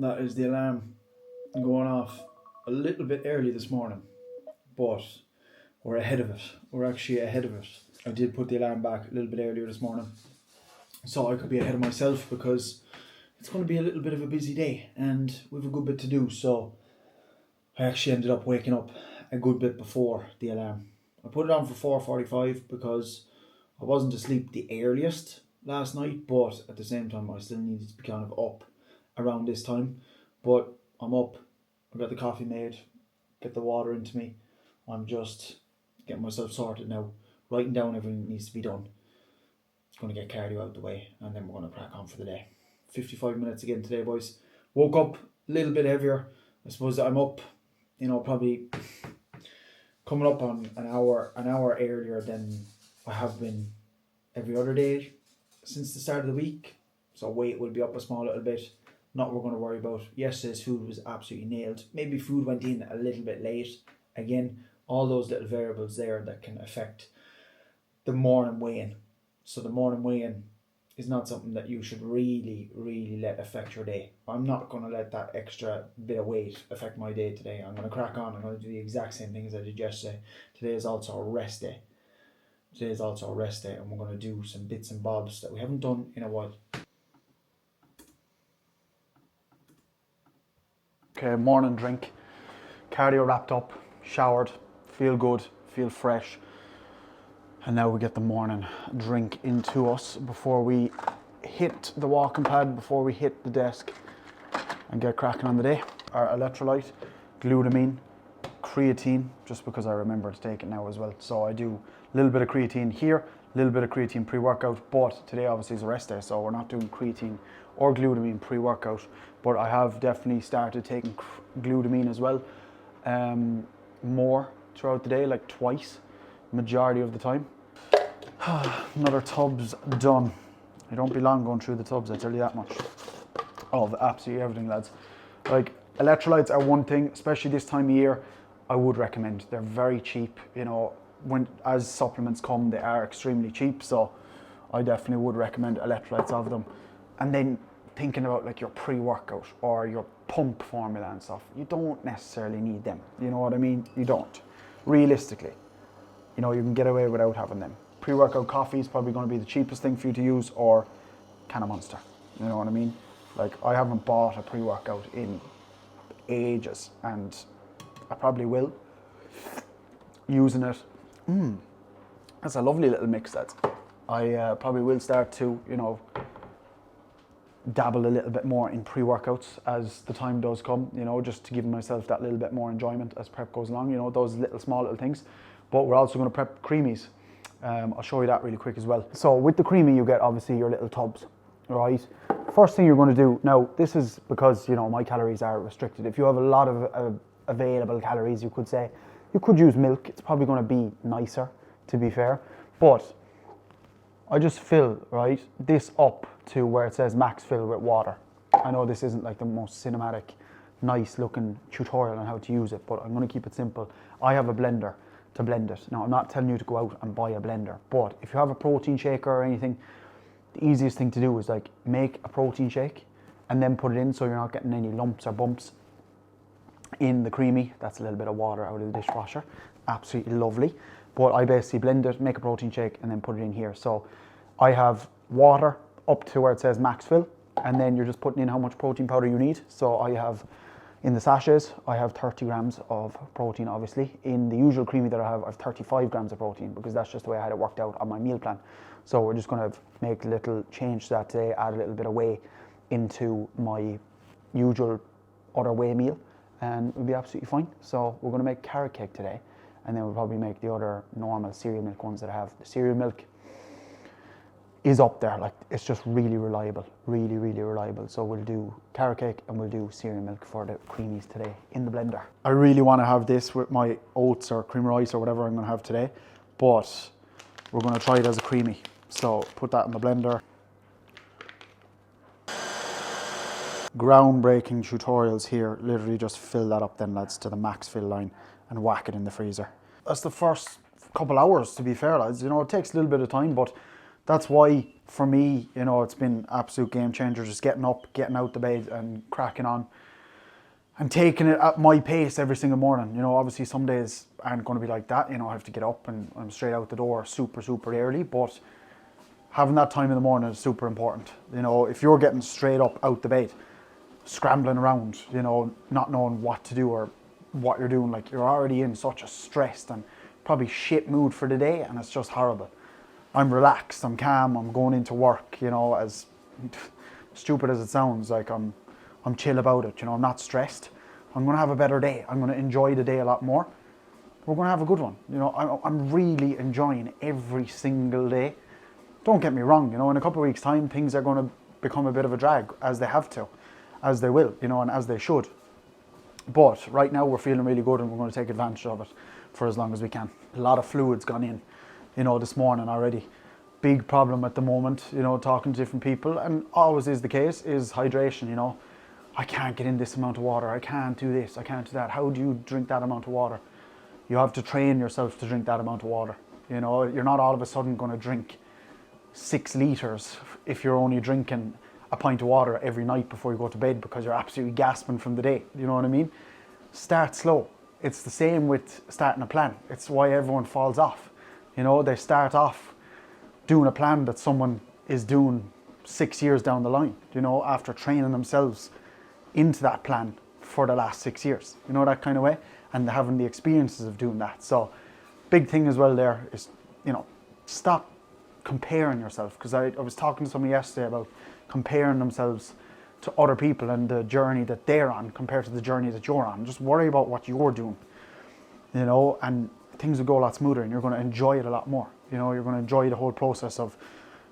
That is the alarm going off a little bit early this morning, but we're ahead of it. We're actually ahead of it. I did put the alarm back a little bit earlier this morning, so I could be ahead of myself because it's going to be a little bit of a busy day and we have a good bit to do. So I actually ended up waking up a good bit before the alarm. I put it on for 4:45 because I wasn't asleep the earliest last night, but at the same time I still needed to be kind of up around this time. But I'm up, I got the coffee made, get the water into me. I'm just getting myself sorted now, writing down everything that needs to be done. Going to get cardio out the way and then we're going to crack on for the day. 55 minutes again today, boys. Woke up a little bit heavier. I suppose I'm up, probably coming up on an hour earlier than I have been every other day since the start of the week. So weight will be up a small little bit. Not what we're going to worry about. Yesterday's food was absolutely nailed. Maybe food went in a little bit late. Again, all those little variables there that can affect the morning weigh-in. So the morning weigh-in is not something that you should really, really let affect your day. I'm not going to let that extra bit of weight affect my day today. I'm going to crack on. I'm going to do the exact same thing as I did yesterday. Today is also a rest day. And we're going to do some bits and bobs that we haven't done in a while. Okay, morning drink. Cardio wrapped up, showered, feel good, feel fresh. And now we get the morning drink into us before we hit the walking pad, before we hit the desk and get cracking on the day. Our electrolyte, glutamine, creatine, just because I remember to take it now as well. So I do a little bit of creatine here, a little bit of creatine pre-workout, but today obviously is a rest day, so we're not doing creatine or glutamine pre-workout. But I have definitely started taking glutamine as well, more throughout the day, like twice, majority of the time. Another tub's done. I don't be long going through the tubs, I tell you that much. Of absolutely everything, lads. Like, electrolytes are one thing, especially this time of year, I would recommend. They're very cheap, as supplements come, they are extremely cheap, so I definitely would recommend electrolytes of them. And then thinking about like your pre-workout or your pump formula and stuff, you don't necessarily need them. You know what I mean? You don't. Realistically, you can get away without having them. Pre-workout coffee is probably going to be the cheapest thing for you to use, or can of Monster. You know what I mean? Like, I haven't bought a pre-workout in ages, and I probably will. Using it, that's a lovely little mix. That I probably will start to, dabble a little bit more in pre-workouts as the time does come, just to give myself that little bit more enjoyment as prep goes along, those small little things. But we're also going to prep creamies. I'll show you that really quick as well. So with the creamy, you get obviously your little tubs, right? First thing you're going to do, now this is because, my calories are restricted. If you have a lot of available calories, you could say, you could use milk. It's probably going to be nicer, to be fair. But I just fill, right, this up to where it says max fill with water. I know this isn't like the most cinematic, nice looking tutorial on how to use it, but I'm going to keep it simple. I have a blender to blend it. Now, I'm not telling you to go out and buy a blender, but if you have a protein shaker or anything, the easiest thing to do is like make a protein shake and then put it in so you're not getting any lumps or bumps in the creamy. That's a little bit of water out of the dishwasher. Absolutely lovely. But I basically blend it, make a protein shake, and then put it in here. So I have water up to where it says max fill, and then you're just putting in how much protein powder you need. So I have, in the sachets, I have 30 grams of protein, obviously. In the usual creamy that I have 35 grams of protein, because that's just the way I had it worked out on my meal plan. So we're just going to make a little change to that today, add a little bit of whey into my usual other whey meal, and it'll be absolutely fine. So we're going to make carrot cake today, and then we'll probably make the other normal cereal milk ones that I have. The cereal milk is up there, like, it's just really reliable, really, really reliable. So we'll do carrot cake and we'll do cereal milk for the creamies today in the blender. I really want to have this with my oats or cream rice or whatever I'm going to have today, but we're going to try it as a creamy. So put that in the blender. Groundbreaking tutorials here. Literally just fill that up then, lads, to the max fill line and whack it in the freezer. That's the first couple hours, to be fair, lads. It takes a little bit of time, but that's why for me, you know, it's been absolute game changer, just getting up, getting out the bed and cracking on and taking it at my pace every single morning. You know, obviously some days aren't going to be like that. You know, I have to get up and I'm straight out the door super early, but having that time in the morning is super important. You know, if you're getting straight up out the bed, scrambling around, you know, not knowing what to do or what you're doing, like you're already in such a stressed and probably shit mood for the day, and it's just horrible. I'm relaxed, I'm calm, I'm going into work, you know, as stupid as it sounds, like I'm chill about it, you know, I'm not stressed. I'm going to have a better day. I'm going to enjoy the day a lot more. We're going to have a good one. You know, I'm really enjoying every single day. Don't get me wrong, you know, in a couple of weeks' time, things are going to become a bit of a drag, as they have to, as they will, you know, and as they should. But right now we're feeling really good and we're going to take advantage of it for as long as we can. A lot of fluids gone in, you know, this morning already. Big problem at the moment, you know, talking to different people, and always is the case, is hydration, you know. I can't get in this amount of water, I can't do this, I can't do that. How do you drink that amount of water? You have to train yourself to drink that amount of water. You know, you're not all of a sudden going to drink 6 litres if you're only drinking a pint of water every night before you go to bed because you're absolutely gasping from the day. You know what I mean? Start slow. It's the same with starting a plan. It's why everyone falls off. You know, they start off doing a plan that someone is doing 6 years down the line, you know, after training themselves into that plan for the last 6 years, you know, that kind of way, and having the experiences of doing that. So big thing as well there is, you know, stop comparing yourself, because I was talking to somebody yesterday about comparing themselves to other people and the journey that they're on compared to the journey that you're on. Just worry about what you're doing, you know, and things will go a lot smoother and you're going to enjoy it a lot more. You know, you're going to enjoy the whole process of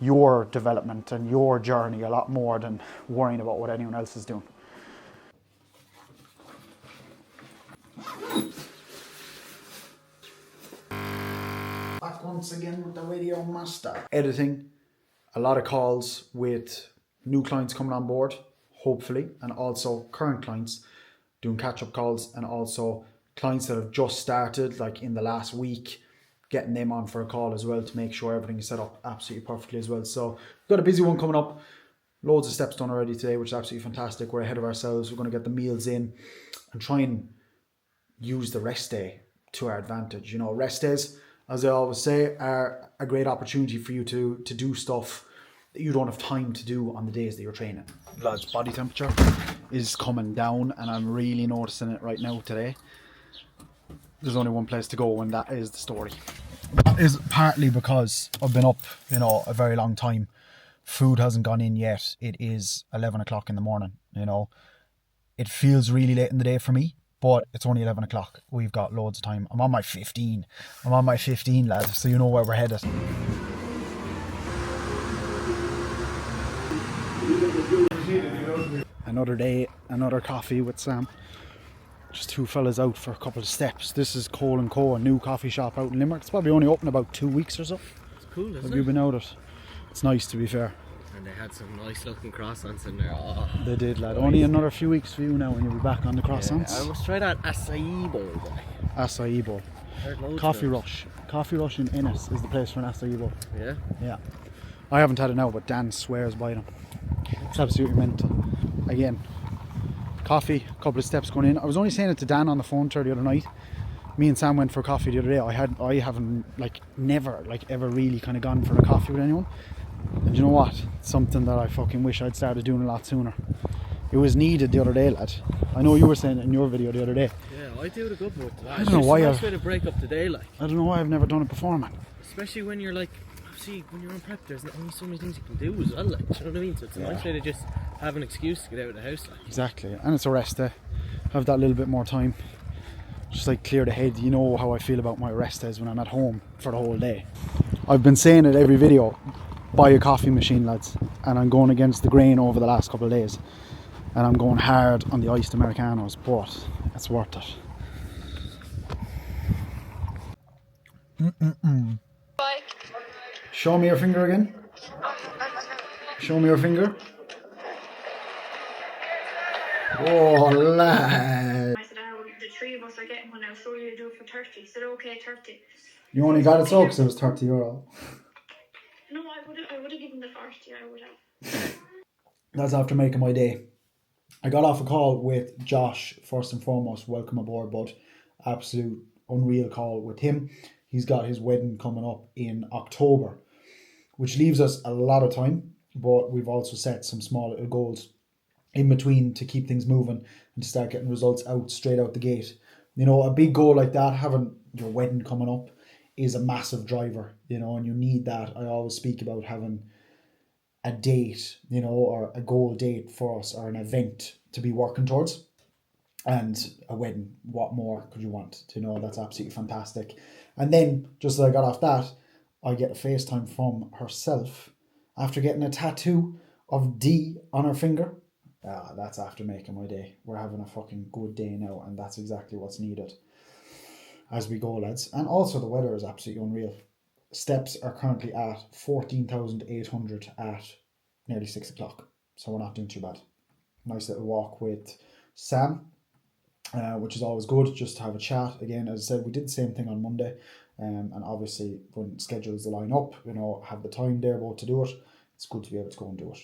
your development and your journey a lot more than worrying about what anyone else is doing. Back once again with the video master. Editing, a lot of calls with new clients coming on board, hopefully, and also current clients doing catch-up calls, and also clients that have just started, like in the last week, getting them on for a call as well to make sure everything is set up absolutely perfectly as well. So we've got a busy one coming up. Loads of steps done already today, which is absolutely fantastic. We're ahead of ourselves. We're going to get the meals in and try and use the rest day to our advantage. You know, rest days, as I always say, are a great opportunity for you to do stuff that you don't have time to do on the days that you're training. Lads, body temperature is coming down and I'm really noticing it right now today. There's only one place to go and that is the story. That is partly because I've been up, you know, a very long time. Food hasn't gone in yet. It is 11 o'clock in the morning, you know. It feels really late in the day for me, but it's only 11 o'clock. We've got loads of time. I'm on my 15, lads, so you know where we're headed. Another day, another coffee with Sam. Just two fellas out for a couple of steps. This is Cole & Co, a new coffee shop out in Limerick. It's probably only open about 2 weeks or so. It's cool, isn't it? Have you been out it? It's nice, to be fair. And they had some nice looking croissants in there. Oh, they did, lad. Nice. Only another few weeks for you now and you'll be back on the croissants. Yeah, I must try that acai bowl. Acai bowl. Coffee Rush. Coffee Rush in Ennis is the place for an acai bowl. Yeah? Yeah. I haven't had it now, but Dan swears by them. It's absolutely mental. Again, coffee, a couple of steps going in. I was only saying it to Dan on the phone to her the other night. Me and Sam went for coffee the other day. I haven't never ever really kind of gone for a coffee with anyone. And you know what? It's something that I fucking wish I'd started doing a lot sooner. It was needed the other day, lad. I know you were saying it in your video the other day. Yeah, I do it a good bit. I don't know why. It's a nice way to break up the day, like. I don't know why I've never done it before, man. Especially when you're like, see, when you're in prep, there's only so many things you can do as well, like. Do you know what I mean? So it's a nice way to just have an excuse to get out of the house, like. Exactly, and it's a rest day. Have that little bit more time. Just like clear the head. You know how I feel about my rest days when I'm at home for the whole day. I've been saying it every video. Buy a coffee machine, lads, and I'm going against the grain over the last couple of days and I'm going hard on the iced Americanos, but it's worth it. Show me your finger again. Show me your finger. Oh, lad. I said, the three of us are getting one, I'll show you to do it for 30. He said, okay, 30. You only got it so because it was €30. No, I would have given the 40, I would have. That's after making my day. I got off a call with Josh, first and foremost. Welcome aboard, bud. Absolute unreal call with him. He's got his wedding coming up in October, which leaves us a lot of time, but we've also set some small little goals in between to keep things moving and to start getting results out straight out the gate. You know, a big goal like that, having your wedding coming up, is a massive driver, you know, and you need that. I always speak about having a date, you know, or a goal date for us, or an event to be working towards. And a wedding, what more could you want? You know, that's absolutely fantastic. And then, just as I got off that, I get a FaceTime from herself after getting a tattoo of D on her finger. That's after making my day. We're having a fucking good day now, and that's exactly what's needed as we go, lads. And also, the weather is absolutely unreal. Steps are currently at 14,800 at nearly 6 o'clock, so we're not doing too bad. Nice little walk with Sam, which is always good, just to have a chat. Again, as I said, we did the same thing on Monday, and obviously when schedules line up, you know, have the time there both to do it, it's good to be able to go and do it.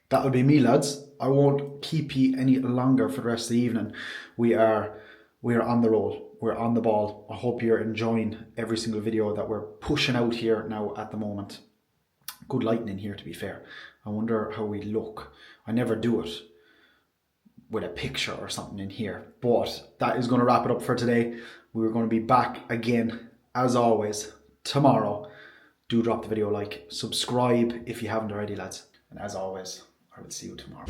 That'll be me, lads. I won't keep you any longer for the rest of the evening. We are on the roll. We're on the ball. I hope you're enjoying every single video that we're pushing out here now at the moment. Good lighting in here, to be fair. I wonder how we look. I never do it with a picture or something in here. But that is going to wrap it up for today. We're going to be back again, as always, tomorrow. Do drop the video a like. Subscribe if you haven't already, lads. And as always, I will see you tomorrow.